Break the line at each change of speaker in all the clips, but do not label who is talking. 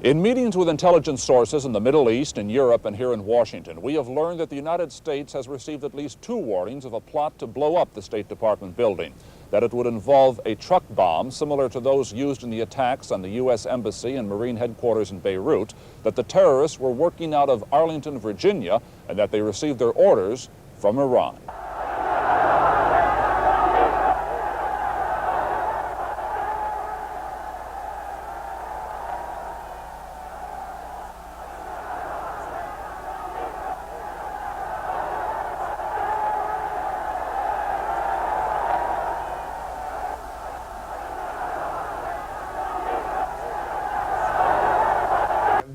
In meetings with intelligence sources in the Middle East, in Europe, and here in Washington, we have learned that the United States has received at least 2 warnings of a plot to blow up the State Department building, that it would involve a truck bomb similar to those used in the attacks on the U.S. Embassy and Marine headquarters in Beirut, that the terrorists were working out of Arlington, Virginia, and that they received their orders from Iran.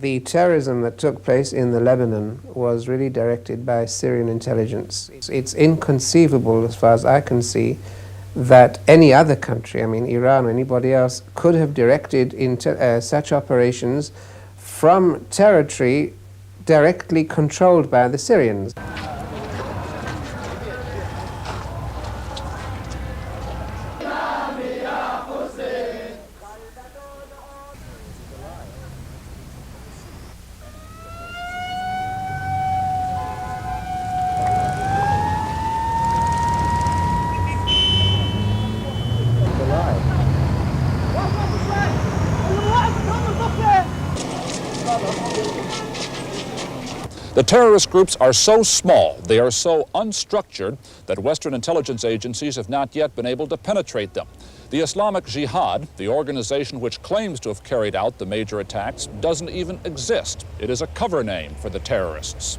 The terrorism that took place in the Lebanon was really directed by Syrian intelligence. It's inconceivable, as far as I can see, that any other country, I mean Iran or anybody else, could have directed such operations from territory directly controlled by the Syrians.
The terrorist groups are so small, they are so unstructured, that Western intelligence agencies have not yet been able to penetrate them. The Islamic Jihad, the organization which claims to have carried out the major attacks, doesn't even exist. It is a cover name for the terrorists.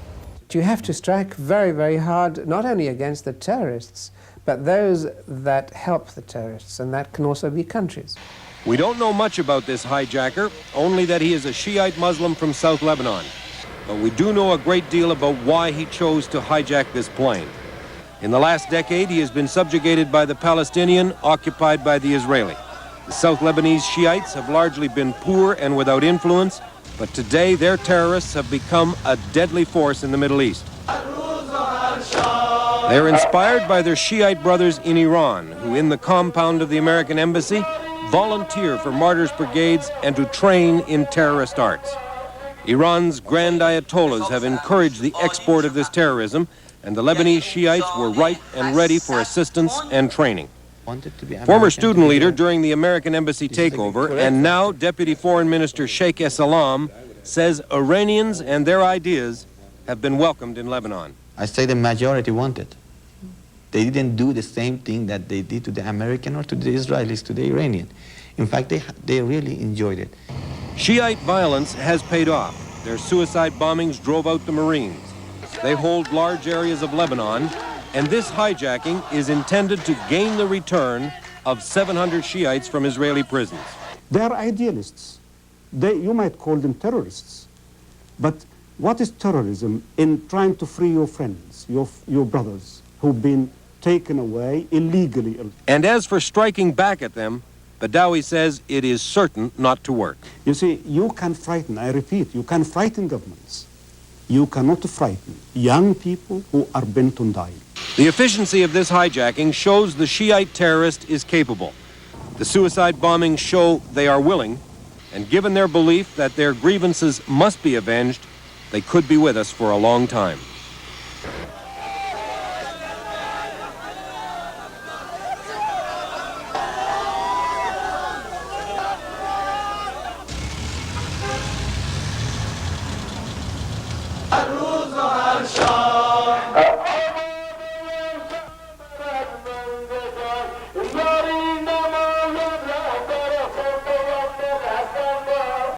You have to strike very, very hard, not only against the terrorists, but those that help the terrorists, and that can also be countries.
We don't know much about this hijacker, only that he is a Shiite Muslim from South Lebanon. But we do know a great deal about why he chose to hijack this plane. In the last decade, he has been subjugated by the Palestinian, occupied by the Israeli. The South Lebanese Shiites have largely been poor and without influence, but today their terrorists have become a deadly force in the Middle East. They're inspired by their Shiite brothers in Iran, who in the compound of the American embassy volunteer for martyrs' brigades and to train in terrorist arts. Iran's grand ayatollahs have encouraged the export of this terrorism, and the Lebanese Shiites were ripe and ready for assistance and training. Former student leader during the American embassy takeover, and now Deputy Foreign Minister Sheikh Salam, says Iranians and their ideas have been welcomed in Lebanon.
I say the majority want it. They didn't do the same thing that they did to the American or to the Israelis, to the Iranian. In fact, they really enjoyed it.
Shiite violence has paid off. Their suicide bombings drove out the Marines. They hold large areas of Lebanon, and this hijacking is intended to gain the return of 700 Shiites from Israeli prisons.
They are idealists. You might call them terrorists. But what is terrorism in trying to free your friends, your brothers, who've been taken away illegally?
And as for striking back at them, Badawi says it is certain not to work.
You see, you can frighten, I repeat, you can frighten governments. You cannot frighten young people who are bent on dying.
The efficiency of this hijacking shows the Shiite terrorist is capable. The suicide bombings show they are willing, and given their belief that their grievances must be avenged, they could be with us for a long time.